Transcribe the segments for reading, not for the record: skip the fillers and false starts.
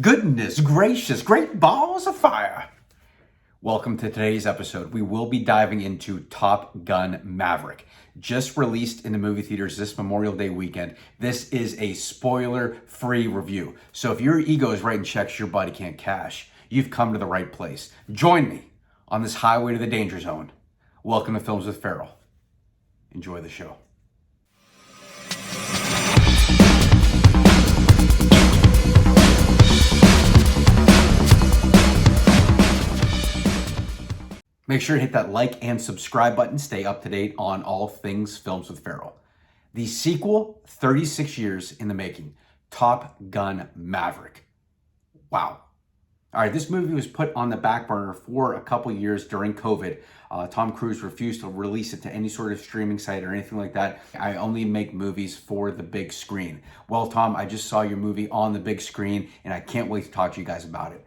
Goodness gracious, great balls of fire. Welcome to today's episode. We will be diving into Top Gun Maverick. Just released in the movie theaters this Memorial Day weekend. This is a spoiler-free review. So if your ego is writing checks your buddy can't cash, you've come to the right place. Join me on this highway to the danger zone. Welcome to Films with Ferrell. Enjoy the show. Make sure to hit that like and subscribe button. Stay up to date on all things Films with Ferrell. The sequel, 36 years in the making, Top Gun Maverick. Wow. All right, this movie was put on the back burner for a couple years during COVID. Tom Cruise refused to release it to any sort of streaming site or anything like that. I only make movies for the big screen. Well, Tom, I just saw your movie on the big screen, and I can't wait to talk to you guys about it.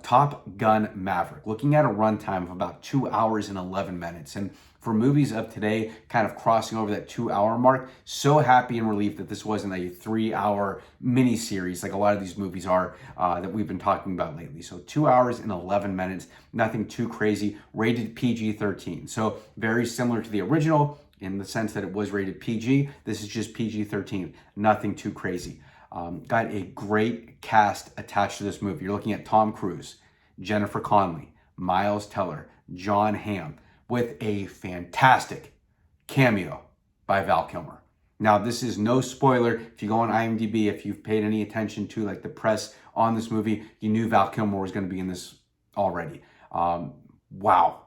Top Gun Maverick, looking at a runtime of about 2 hours and 11 minutes. And for movies of today, kind of crossing over that 2 hour mark, so happy and relieved that this wasn't a 3 hour mini series like a lot of these movies are that we've been talking about lately. So 2 hours and 11 minutes, nothing too crazy, rated PG-13. So very similar to the original in the sense that it was rated PG. This is just PG-13, nothing too crazy. Got a great cast attached to this movie. You're looking at Tom Cruise, Jennifer Connelly, Miles Teller, John Hamm, with a fantastic cameo by Val Kilmer. Now, this is no spoiler. If you go on IMDb, if you've paid any attention to like the press on this movie, you knew Val Kilmer was going to be in this already. Wow.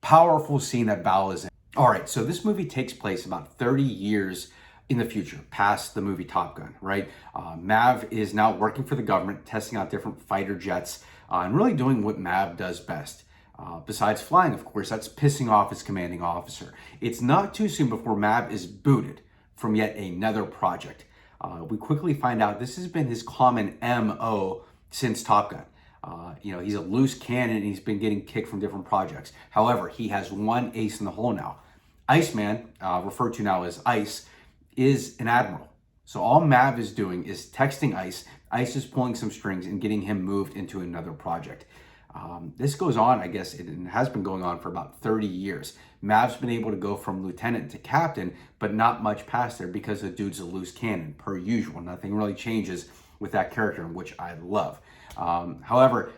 Powerful scene that Val is in. All right, so this movie takes place about 30 years in the future, past the movie Top Gun, right? Mav is now working for the government, testing out different fighter jets, and really doing what Mav does best. Besides flying, of course, that's pissing off his commanding officer. It's not too soon before Mav is booted from yet another project. We quickly find out this has been his common MO since Top Gun. He's a loose cannon and he's been getting kicked from different projects. However, he has one ace in the hole now. Iceman, referred to now as Ice, is an admiral. So all Mav is doing is texting Ice. Ice is pulling some strings and getting him moved into another project. This goes on, I guess, it has been going on for about 30 years. Mav's been able to go from lieutenant to captain, but not much past there because the dude's a loose cannon, per usual. Nothing really changes with that character, which I love. However,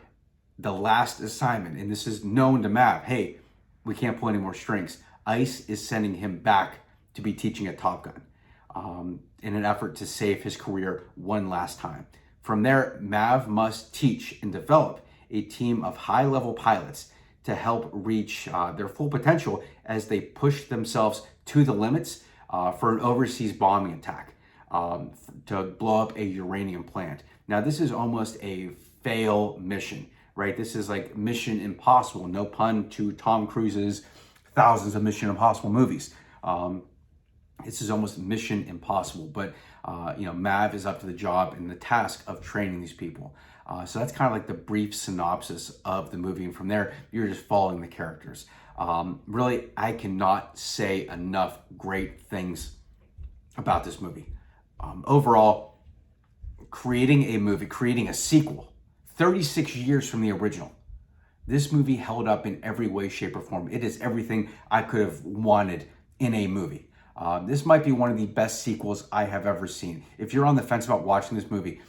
the last assignment, and this is known to Mav, hey, we can't pull any more strings. Ice is sending him back to be teaching at Top Gun. In an effort to save his career one last time. From there, Mav must teach and develop a team of high-level pilots to help reach their full potential as they push themselves to the limits for an overseas bombing attack to blow up a uranium plant. Now, this is almost a fail mission, right? This is like Mission Impossible, no pun to Tom Cruise's thousands of Mission Impossible movies. This is almost Mission Impossible, but Mav is up to the job and the task of training these people. So that's kind of like the brief synopsis of the movie, and from there, you're just following the characters. Really, I cannot say enough great things about this movie. Overall, creating a sequel, 36 years from the original. This movie held up in every way, shape, or form. It is everything I could have wanted in a movie. This might be one of the best sequels I have ever seen. If you're on the fence about watching this movie,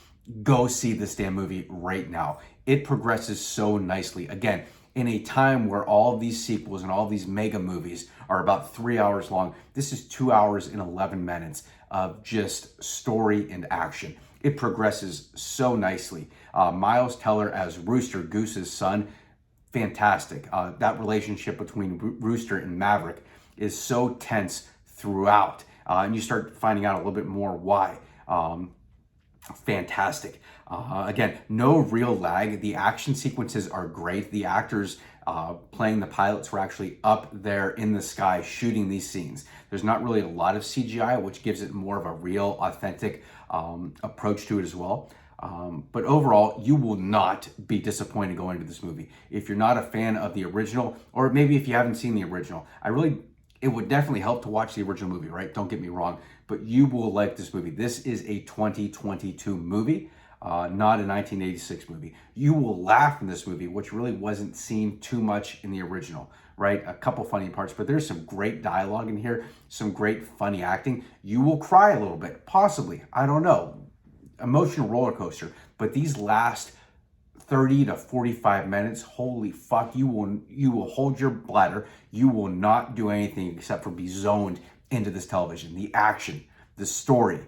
go see this damn movie right now. It progresses so nicely. Again, in a time where all of these sequels and all of these mega movies are about 3 hours long, this is 2 hours and 11 minutes of just story and action. It progresses so nicely. Miles Teller as Rooster, Goose's son, fantastic. That relationship between Rooster and Maverick is so tense throughout, and you start finding out a little bit more why. Fantastic. Again, no real lag. The action sequences are great. The actors playing the pilots were actually up there in the sky shooting these scenes. There's not really a lot of CGI, which gives it more of a real, authentic approach to it as well. But overall, you will not be disappointed going into this movie. If you're not a fan of the original, or maybe if you haven't seen the original, I really It would definitely help to watch the original movie, right? Don't get me wrong, but you will like this movie. This is a 2022 movie, not a 1986 movie. You will laugh in this movie, which really wasn't seen too much in the original, right? A couple funny parts, but there's some great dialogue in here, some great funny acting. You will cry a little bit, possibly. I don't know. Emotional roller coaster, but these last 30 to 45 minutes, holy fuck, you will hold your bladder. You will not do anything except for be zoned into this television. The action, the story,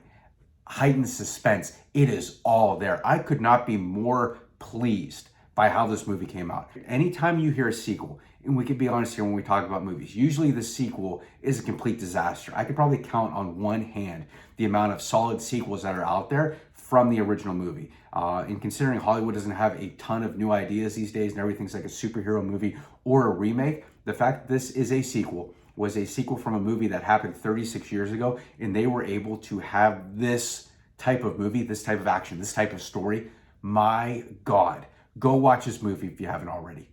heightened suspense, it is all there. I could not be more pleased by how this movie came out. Anytime you hear a sequel, and we can be honest here when we talk about movies, usually the sequel is a complete disaster. I could probably count on one hand the amount of solid sequels that are out there from the original movie. And considering Hollywood doesn't have a ton of new ideas these days and everything's like a superhero movie or a remake, the fact that this is a sequel was a sequel from a movie that happened 36 years ago, and they were able to have this type of movie, this type of action, this type of story. My God, go watch this movie if you haven't already.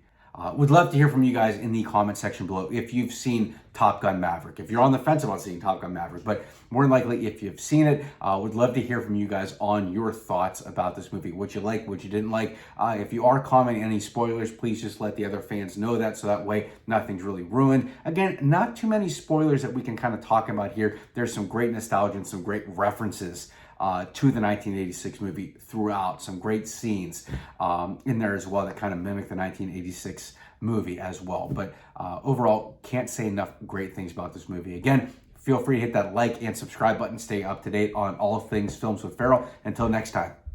Would love to hear from you guys in the comment section below if you've seen Top Gun Maverick. If you're on the fence about seeing Top Gun Maverick, but more than likely if you've seen it, would love to hear from you guys on your thoughts about this movie. What you like, what you didn't like. If you are commenting any spoilers, please just let the other fans know that so that way nothing's really ruined. Again, not too many spoilers that we can kind of talk about here. There's some great nostalgia and some great references to the 1986 movie throughout. Some great scenes in there as well that kind of mimic the 1986 movie as well. But overall, can't say enough great things about this movie. Again, feel free to hit that like and subscribe button. Stay up to date on all things Films with Ferrell. Until next time.